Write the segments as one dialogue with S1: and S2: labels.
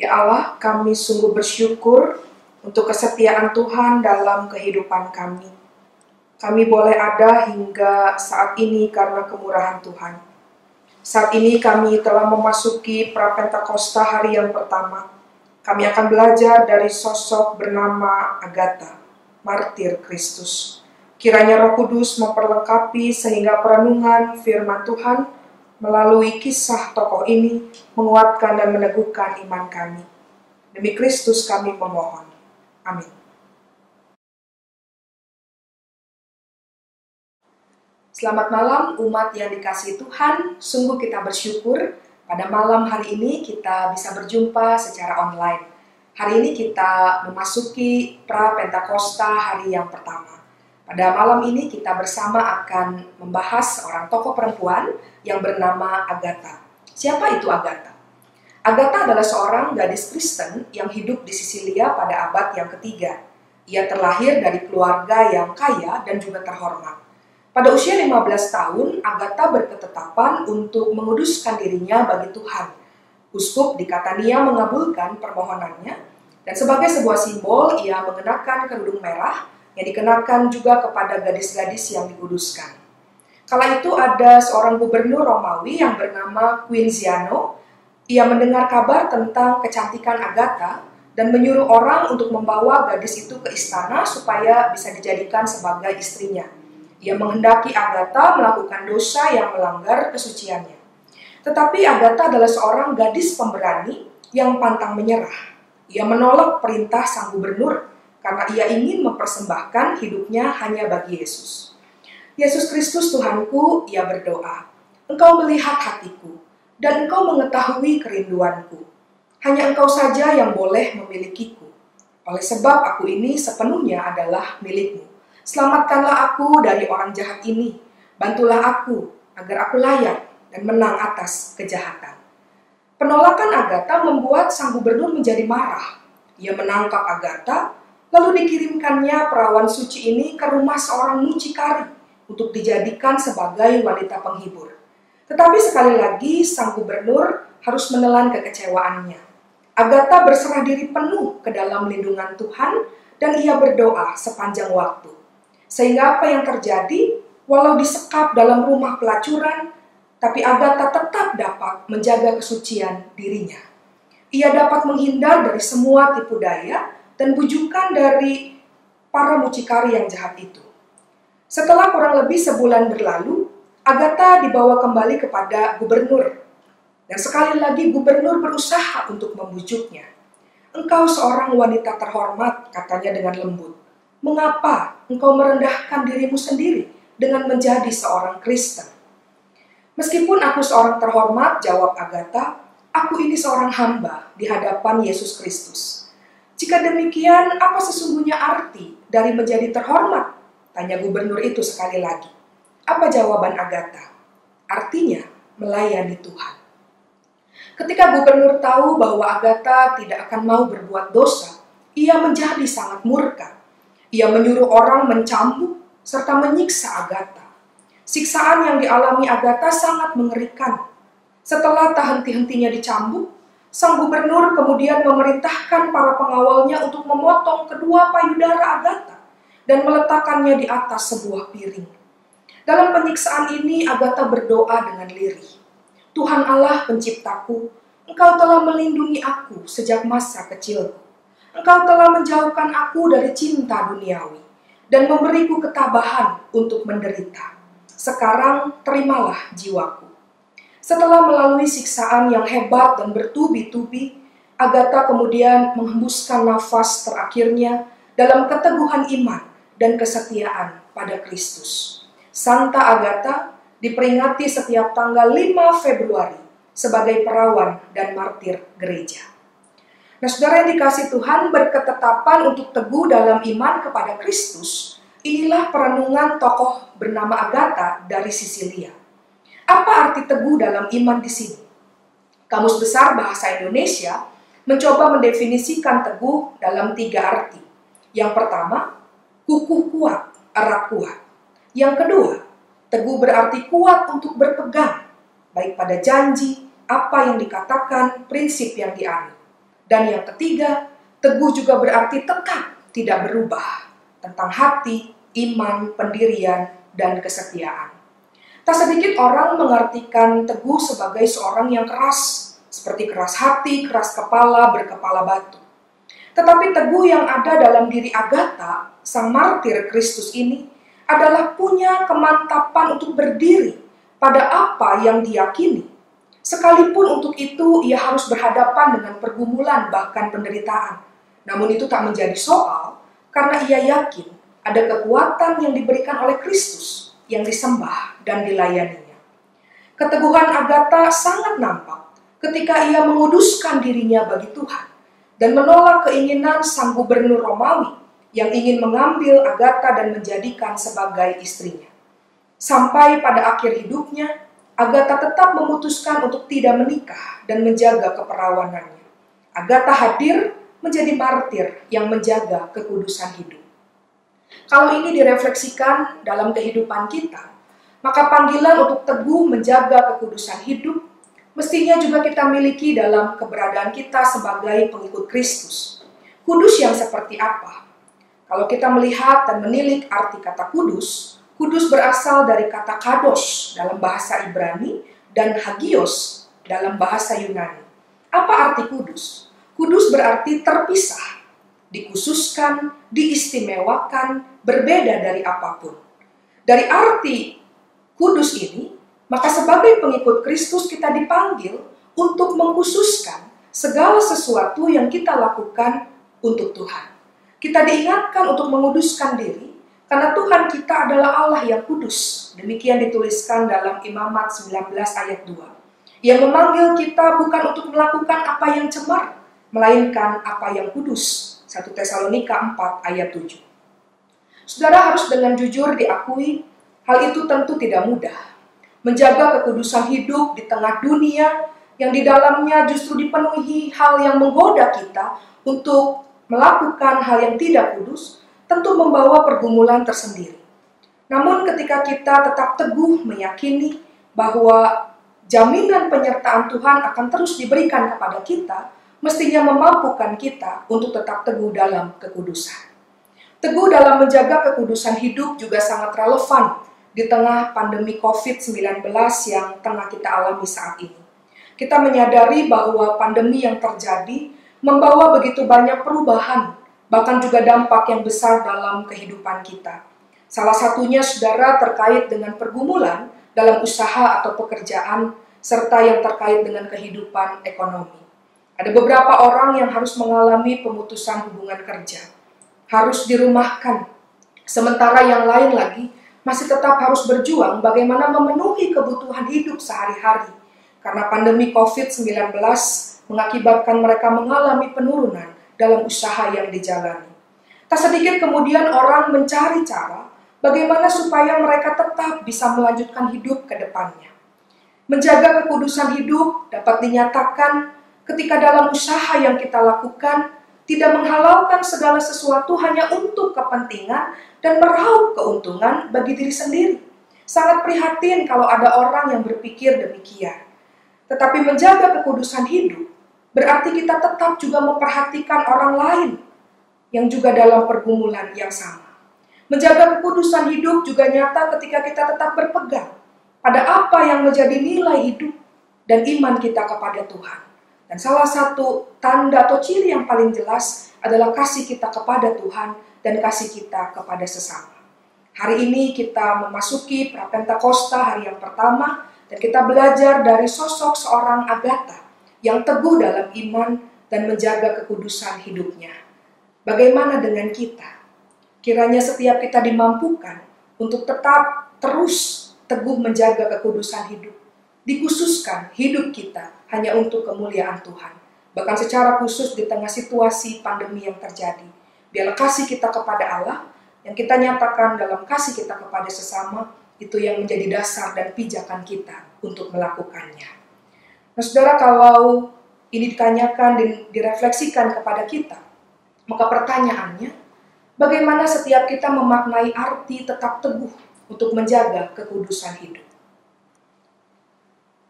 S1: Ya Allah, kami sungguh bersyukur untuk kesetiaan Tuhan dalam kehidupan kami. Kami boleh ada hingga saat ini karena kemurahan Tuhan. Saat ini kami telah memasuki Pra-Pentakosta hari yang pertama. Kami akan belajar dari sosok bernama Agatha, martir Kristus. Kiranya Roh Kudus memperlengkapi sehingga perenungan firman Tuhan melalui kisah tokoh ini menguatkan dan meneguhkan iman kami. Demi Kristus kami memohon. Amin. Selamat malam umat yang dikasihi Tuhan. Sungguh kita bersyukur pada malam hari ini kita bisa berjumpa secara online. Hari ini kita memasuki Pra-Pentakosta hari yang pertama. Pada malam ini kita bersama akan membahas seorang tokoh perempuan yang bernama Agatha. Siapa itu Agatha? Agatha adalah seorang gadis Kristen yang hidup di Sisilia pada abad yang ketiga. Ia terlahir dari keluarga yang kaya dan juga terhormat. Pada usia 15 tahun, Agatha berketetapan untuk menguduskan dirinya bagi Tuhan. Uskup di Catania mengabulkan permohonannya, dan sebagai sebuah simbol, ia mengenakan kerudung merah yang dikenakan juga kepada gadis-gadis yang dikuduskan. Kala itu ada seorang gubernur Romawi yang bernama Quinziano. Ia mendengar kabar tentang kecantikan Agatha dan menyuruh orang untuk membawa gadis itu ke istana supaya bisa dijadikan sebagai istrinya. Ia menghendaki Agatha melakukan dosa yang melanggar kesuciannya. Tetapi Agatha adalah seorang gadis pemberani yang pantang menyerah. Ia menolak perintah sang gubernur karena ia ingin mempersembahkan hidupnya hanya bagi Yesus. Yesus Kristus Tuhanku, ia berdoa, Engkau melihat hatiku, dan Engkau mengetahui kerinduanku. Hanya Engkau saja yang boleh memilikiku. Oleh sebab aku ini sepenuhnya adalah milikmu. Selamatkanlah aku dari orang jahat ini. Bantulah aku agar aku layak dan menang atas kejahatan. Penolakan Agatha membuat sang gubernur menjadi marah. Ia menangkap Agatha, lalu dikirimkannya perawan suci ini ke rumah seorang mucikari untuk dijadikan sebagai wanita penghibur. Tetapi sekali lagi sang gubernur harus menelan kekecewaannya. Agatha berserah diri penuh ke dalam lindungan Tuhan dan ia berdoa sepanjang waktu. Sehingga apa yang terjadi, walau disekap dalam rumah pelacuran, tapi Agatha tetap dapat menjaga kesucian dirinya. Ia dapat menghindar dari semua tipu daya dan bujukan dari para mucikari yang jahat itu. Setelah kurang lebih sebulan berlalu, Agatha dibawa kembali kepada gubernur. Dan sekali lagi gubernur berusaha untuk membujuknya. "Engkau seorang wanita terhormat," katanya dengan lembut. "Mengapa engkau merendahkan dirimu sendiri dengan menjadi seorang Kristen?" "Meskipun aku seorang terhormat," jawab Agatha, "aku ini seorang hamba di hadapan Yesus Kristus." "Jika demikian, apa sesungguhnya arti dari menjadi terhormat?" tanya gubernur itu sekali lagi. Apa jawaban Agatha? "Artinya melayani Tuhan." Ketika gubernur tahu bahwa Agatha tidak akan mau berbuat dosa, ia menjadi sangat murka. Ia menyuruh orang mencambuk serta menyiksa Agatha. Siksaan yang dialami Agatha sangat mengerikan. Setelah tak henti-hentinya dicambuk, sang gubernur kemudian memerintahkan para pengawalnya untuk memotong kedua payudara Agatha dan meletakkannya di atas sebuah piring. Dalam penyiksaan ini, Agatha berdoa dengan lirih. "Tuhan Allah penciptaku, Engkau telah melindungi aku sejak masa kecilku. Engkau telah menjauhkan aku dari cinta duniawi dan memberiku ketabahan untuk menderita. Sekarang terimalah jiwaku." Setelah melalui siksaan yang hebat dan bertubi-tubi, Agatha kemudian menghembuskan nafas terakhirnya dalam keteguhan iman dan kesetiaan pada Kristus. Santa Agatha diperingati setiap tanggal 5 Februari sebagai perawan dan martir gereja. Nah, saudara yang dikasih Tuhan, berketetapan untuk teguh dalam iman kepada Kristus, inilah perenungan tokoh bernama Agatha dari Sisilia. Apa arti teguh dalam iman di sini? Kamus Besar Bahasa Indonesia mencoba mendefinisikan teguh dalam 3 arti. Yang pertama, kukuh kuat, erat kuat. Yang kedua, teguh berarti kuat untuk berpegang, baik pada janji, apa yang dikatakan, prinsip yang dianut. Dan yang ketiga, teguh juga berarti tekad, tidak berubah, tentang hati, iman, pendirian, dan kesetiaan. Tak sedikit orang mengartikan teguh sebagai seorang yang keras, seperti keras hati, keras kepala, berkepala batu. Tetapi teguh yang ada dalam diri Agatha, sang martir Kristus ini, adalah punya kemantapan untuk berdiri pada apa yang diyakini. Sekalipun untuk itu ia harus berhadapan dengan pergumulan bahkan penderitaan. Namun itu tak menjadi soal karena ia yakin ada kekuatan yang diberikan oleh Kristus yang disembah dan dilayaninya. Keteguhan Agatha sangat nampak ketika ia menguduskan dirinya bagi Tuhan dan menolak keinginan sang gubernur Romawi yang ingin mengambil Agatha dan menjadikan sebagai istrinya. Sampai pada akhir hidupnya, Agatha tetap memutuskan untuk tidak menikah dan menjaga keperawanannya. Agatha hadir menjadi martir yang menjaga kekudusan hidup. Kalau ini direfleksikan dalam kehidupan kita, maka panggilan untuk teguh menjaga kekudusan hidup mestinya juga kita miliki dalam keberadaan kita sebagai pengikut Kristus. Kudus yang seperti apa? Kalau kita melihat dan menilik arti kata kudus, kudus berasal dari kata kados dalam bahasa Ibrani dan hagios dalam bahasa Yunani. Apa arti kudus? Kudus berarti terpisah, dikhususkan, diistimewakan, berbeda dari apapun. Dari arti kudus ini, maka sebagai pengikut Kristus kita dipanggil untuk mengkhususkan segala sesuatu yang kita lakukan untuk Tuhan. Kita diingatkan untuk menguduskan diri, karena Tuhan kita adalah Allah yang kudus. Demikian dituliskan dalam Imamat 19 ayat 2. Yang memanggil kita bukan untuk melakukan apa yang cemar, melainkan apa yang kudus. 1 Tesalonika 4 ayat 7. Saudara harus dengan jujur diakui, hal itu tentu tidak mudah. Menjaga kekudusan hidup di tengah dunia yang di dalamnya justru dipenuhi hal yang menggoda kita untuk melakukan hal yang tidak kudus tentu membawa pergumulan tersendiri. Namun ketika kita tetap teguh meyakini bahwa jaminan penyertaan Tuhan akan terus diberikan kepada kita, mestinya memampukan kita untuk tetap teguh dalam kekudusan. Teguh dalam menjaga kekudusan hidup juga sangat relevan di tengah pandemi COVID-19 yang tengah kita alami saat ini. Kita menyadari bahwa pandemi yang terjadi membawa begitu banyak perubahan, bahkan juga dampak yang besar dalam kehidupan kita. Salah satunya, saudara, terkait dengan pergumulan dalam usaha atau pekerjaan, serta yang terkait dengan kehidupan ekonomi. Ada beberapa orang yang harus mengalami pemutusan hubungan kerja, harus dirumahkan, sementara yang lain lagi masih tetap harus berjuang bagaimana memenuhi kebutuhan hidup sehari-hari, karena pandemi COVID-19 mengakibatkan mereka mengalami penurunan dalam usaha yang dijalani. Tak sedikit kemudian orang mencari cara bagaimana supaya mereka tetap bisa melanjutkan hidup ke depannya. Menjaga kekudusan hidup dapat dinyatakan ketika dalam usaha yang kita lakukan tidak menghalalkan segala sesuatu hanya untuk kepentingan dan meraup keuntungan bagi diri sendiri. Sangat prihatin kalau ada orang yang berpikir demikian. Tetapi menjaga kekudusan hidup berarti kita tetap juga memperhatikan orang lain yang juga dalam pergumulan yang sama. Menjaga kekudusan hidup juga nyata ketika kita tetap berpegang pada apa yang menjadi nilai hidup dan iman kita kepada Tuhan. Dan salah satu tanda atau ciri yang paling jelas adalah kasih kita kepada Tuhan dan kasih kita kepada sesama. Hari ini kita memasuki Prapentekosta hari yang pertama dan kita belajar dari sosok seorang Agatha yang teguh dalam iman dan menjaga kekudusan hidupnya. Bagaimana dengan kita? Kiranya setiap kita dimampukan untuk tetap terus teguh menjaga kekudusan hidup. Dikhususkan hidup kita hanya untuk kemuliaan Tuhan. Bahkan secara khusus di tengah situasi pandemi yang terjadi. Biarlah kasih kita kepada Allah, yang kita nyatakan dalam kasih kita kepada sesama, itu yang menjadi dasar dan pijakan kita untuk melakukannya. Nah saudara, kalau ini ditanyakan dan direfleksikan kepada kita, maka pertanyaannya, bagaimana setiap kita memaknai arti tetap teguh untuk menjaga kekudusan hidup?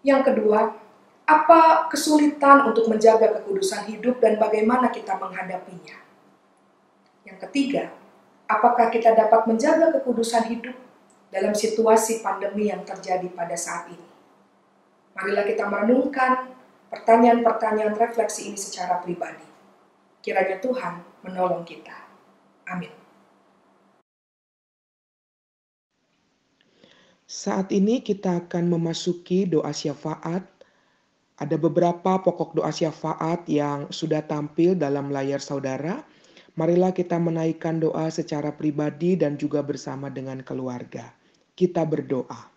S1: Yang kedua, apa kesulitan untuk menjaga kekudusan hidup dan bagaimana kita menghadapinya? Yang ketiga, apakah kita dapat menjaga kekudusan hidup dalam situasi pandemi yang terjadi pada saat ini? Marilah kita merenungkan pertanyaan-pertanyaan refleksi ini secara pribadi. Kiranya Tuhan menolong kita. Amin.
S2: Saat ini kita akan memasuki doa syafaat. Ada beberapa pokok doa syafaat yang sudah tampil dalam layar saudara. Marilah kita menaikkan doa secara pribadi dan juga bersama dengan keluarga. Kita berdoa.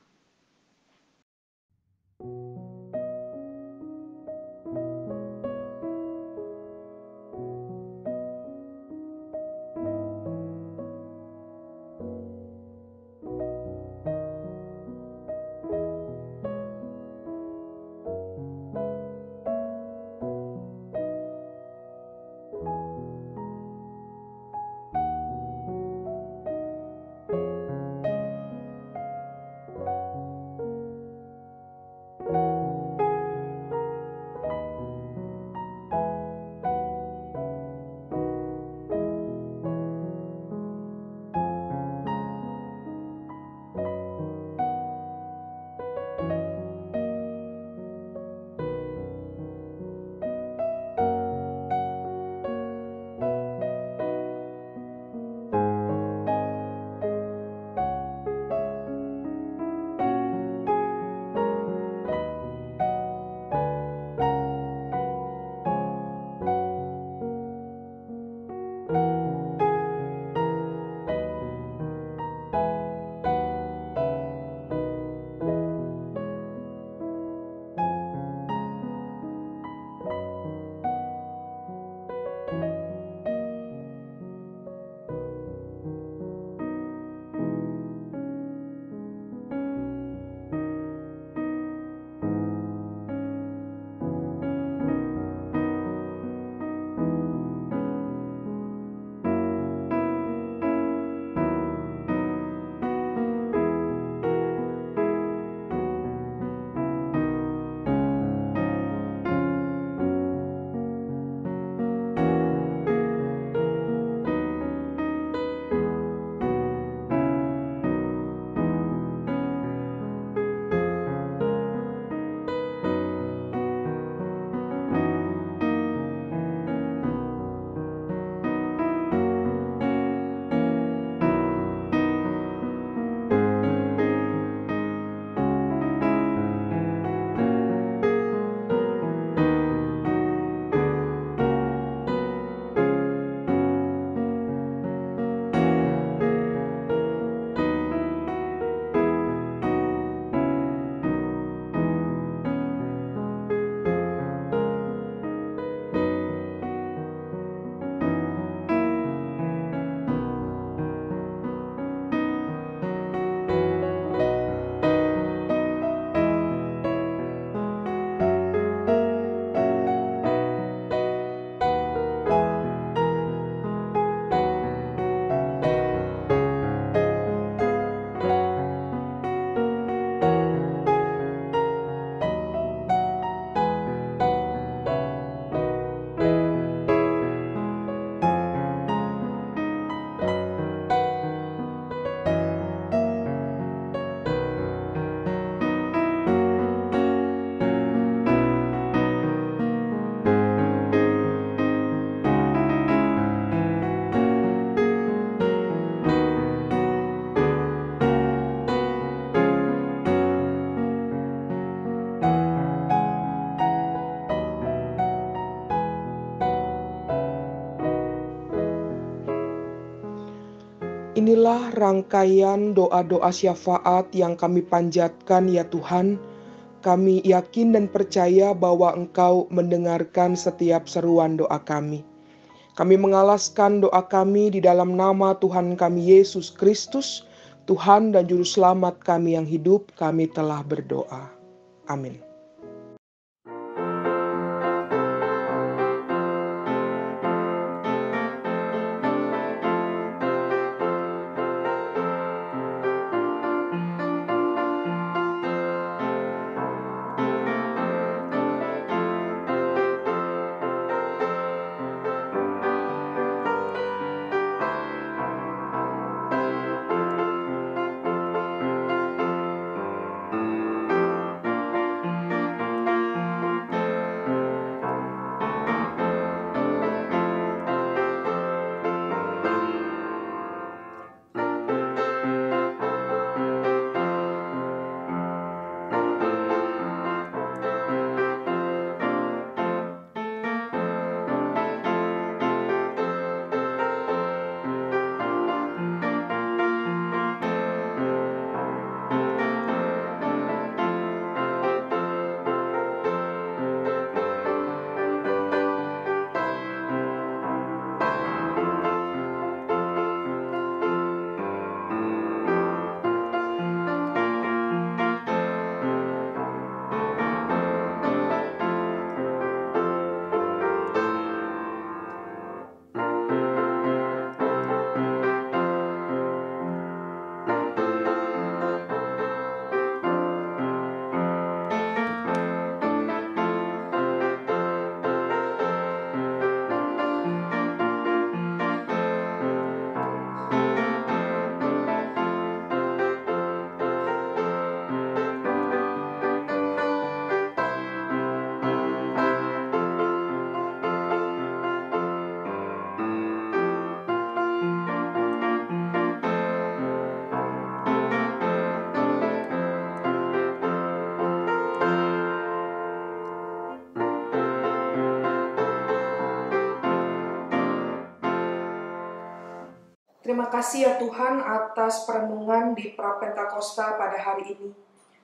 S2: Inilah rangkaian doa-doa syafaat yang kami panjatkan ya Tuhan. Kami yakin dan percaya bahwa Engkau mendengarkan setiap seruan doa kami. Kami mengalaskan doa kami di dalam nama Tuhan kami Yesus Kristus, Tuhan dan Juru Selamat kami yang hidup, kami telah berdoa. Amin.
S1: Terima kasih ya Tuhan atas perenungan di Prapentakosta pada hari ini.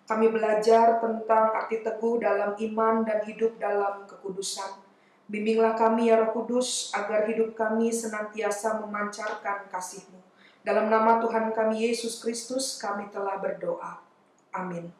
S1: Kami belajar tentang arti teguh dalam iman dan hidup dalam kekudusan. Bimbinglah kami ya Roh Kudus agar hidup kami senantiasa memancarkan kasih-Mu. Dalam nama Tuhan kami Yesus Kristus kami telah berdoa. Amin.